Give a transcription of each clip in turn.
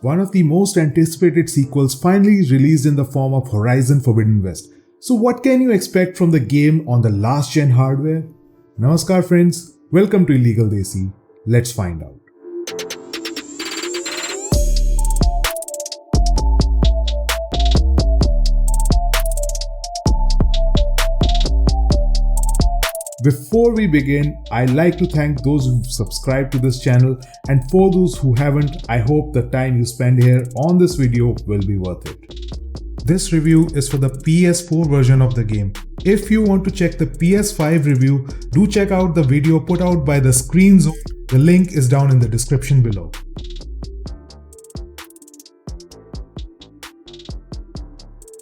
one of the most anticipated sequels finally released in the form of Horizon Forbidden West. So what can you expect from the game on the last gen hardware? Namaskar friends, welcome to Illegal Desi. Let's find out. Before we begin, I'd like to thank those who've subscribed to this channel, and for those who haven't, I hope the time you spend here on this video will be worth it. This review is for the PS4 version of the game. If you want to check the PS5 review, do check out the video put out by the Screen Zone. The link is down in the description below.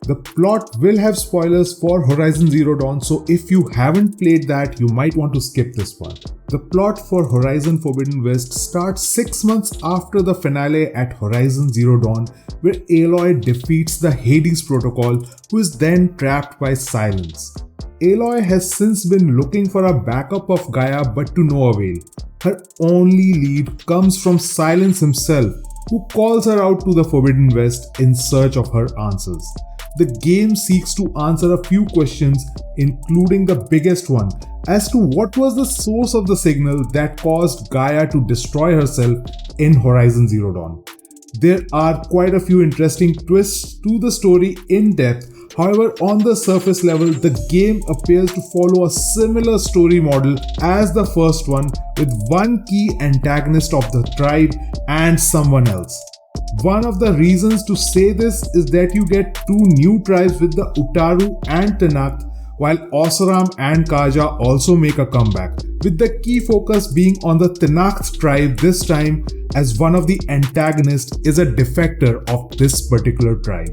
The plot will have spoilers for Horizon Zero Dawn, so if you haven't played that, you might want to skip this one. The plot for Horizon Forbidden West starts 6 months after the finale at Horizon Zero Dawn, where Aloy defeats the Hades Protocol, who is then trapped by Silence. Aloy has since been looking for a backup of Gaia, but to no avail. Her only lead comes from Silence himself, who calls her out to the Forbidden West in search of her answers. The game seeks to answer a few questions, including the biggest one, as to what was the source of the signal that caused Gaia to destroy herself in Horizon Zero Dawn. There are quite a few interesting twists to the story in depth. However, on the surface level, the game appears to follow a similar story model as the first one, with one key antagonist of the tribe and someone else. One of the reasons to say this is that you get two new tribes with the Utaru and Tenakth, while Oseram and Kaja also make a comeback, with the key focus being on the Tenakth tribe this time, as one of the antagonists is a defector of this particular tribe.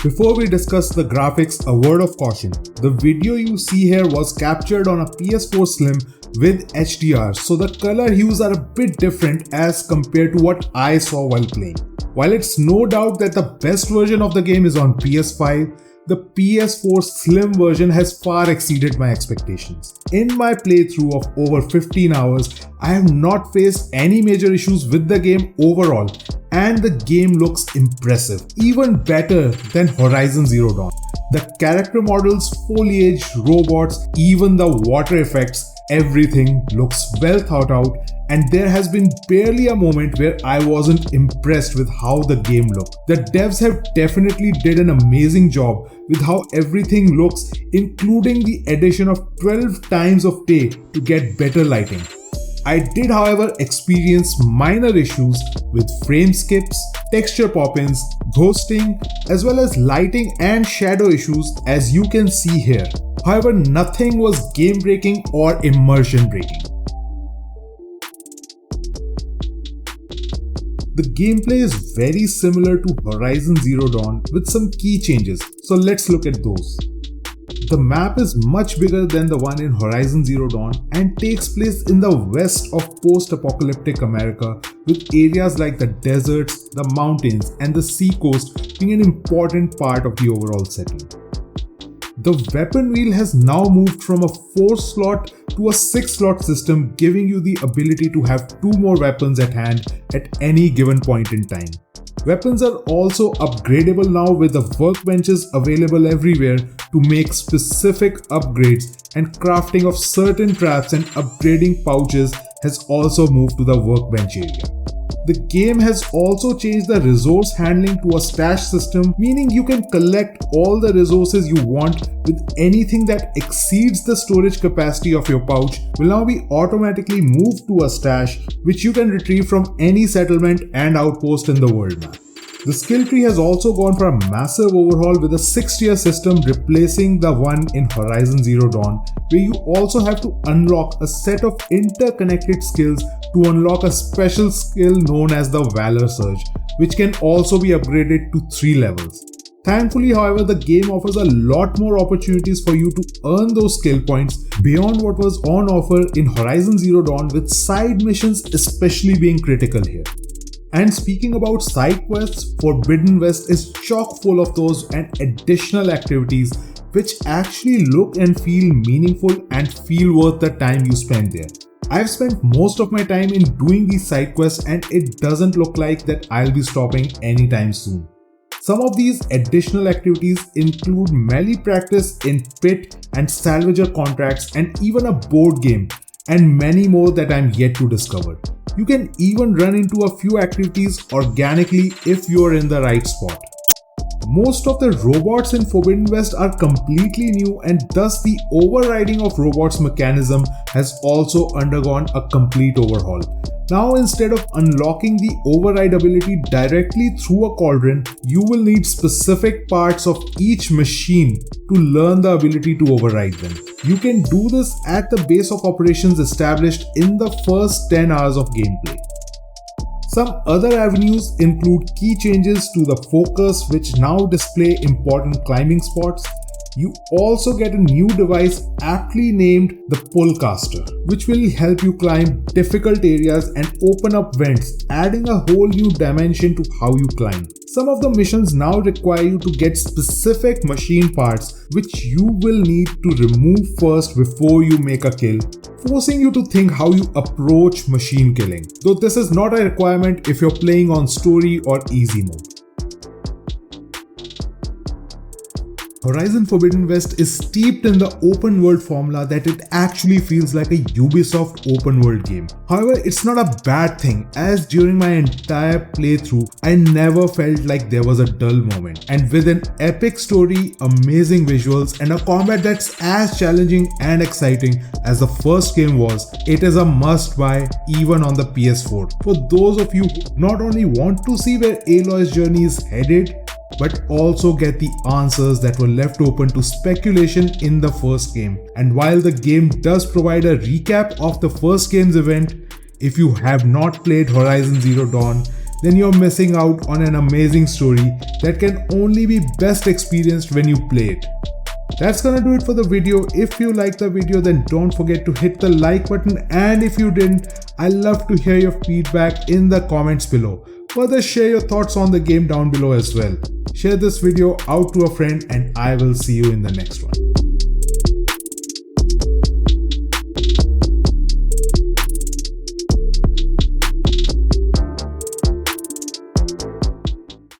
Before we discuss the graphics, a word of caution. The video you see here was captured on a PS4 Slim with HDR, so the color hues are a bit different as compared to what I saw while playing. While it's no doubt that the best version of the game is on PS5, the PS4 Slim version has far exceeded my expectations. In my playthrough of over 15 hours, I have not faced any major issues with the game overall, and the game looks impressive, even better than Horizon Zero Dawn. The character models, foliage, robots, even the water effects, everything looks well thought out, and there has been barely a moment where I wasn't impressed with how the game looked. The devs have definitely did an amazing job with how everything looks, including the addition of 12 times of day to get better lighting. I did, however, experience minor issues with frame skips, texture pop-ins, ghosting, as well as lighting and shadow issues, as you can see here. However, nothing was game-breaking or immersion-breaking. The gameplay is very similar to Horizon Zero Dawn with some key changes, so let's look at those. The map is much bigger than the one in Horizon Zero Dawn and takes place in the west of post-apocalyptic America, with areas like the deserts, the mountains, and the seacoast being an important part of the overall setting. The weapon wheel has now moved from a 4-slot to a 6-slot system, giving you the ability to have 2 more weapons at hand at any given point in time. Weapons are also upgradable now, with the workbenches available everywhere to make specific upgrades, and crafting of certain traps and upgrading pouches has also moved to the workbench area. The game has also changed the resource handling to a stash system, meaning you can collect all the resources you want, with anything that exceeds the storage capacity of your pouch will now be automatically moved to a stash, which you can retrieve from any settlement and outpost in the world map. The skill tree has also gone for a massive overhaul, with a 6-tier system replacing the one in Horizon Zero Dawn, where you also have to unlock a set of interconnected skills to unlock a special skill known as the Valor Surge, which can also be upgraded to 3 levels. Thankfully, however, the game offers a lot more opportunities for you to earn those skill points beyond what was on offer in Horizon Zero Dawn, with side missions especially being critical here. And speaking about side quests, Forbidden West is chock full of those and additional activities which actually look and feel meaningful and feel worth the time you spend there. I've spent most of my time in doing these side quests and it doesn't look like that I'll be stopping anytime soon. Some of these additional activities include melee practice in pit and salvager contracts and even a board game, and many more that I'm yet to discover. You can even run into a few activities organically if you're in the right spot. Most of the robots in Forbidden West are completely new, and thus the overriding of robots mechanism has also undergone a complete overhaul. Now, instead of unlocking the override ability directly through a cauldron, you will need specific parts of each machine to learn the ability to override them. You can do this at the base of operations established in the first 10 hours of gameplay. Some other avenues include key changes to the focus, which now display important climbing spots. You also get a new device aptly named the Pullcaster, which will help you climb difficult areas and open up vents, adding a whole new dimension to how you climb. Some of the missions now require you to get specific machine parts, which you will need to remove first before you make a kill, forcing you to think how you approach machine killing, though this is not a requirement if you're playing on story or easy mode. Horizon Forbidden West is steeped in the open world formula that it actually feels like a Ubisoft open world game. However, it's not a bad thing, as during my entire playthrough, I never felt like there was a dull moment. And with an epic story, amazing visuals, and a combat that's as challenging and exciting as the first game was, it is a must buy even on the PS4. For those of you who not only want to see where Aloy's journey is headed, but also get the answers that were left open to speculation in the first game. And while the game does provide a recap of the first game's event, if you have not played Horizon Zero Dawn, then you're missing out on an amazing story that can only be best experienced when you play it. That's gonna do it for the video. If you liked the video, then don't forget to hit the like button, and if you didn't, I'd love to hear your feedback in the comments below. Further, share your thoughts on the game down below as well. Share this video out to a friend, and I will see you in the next one.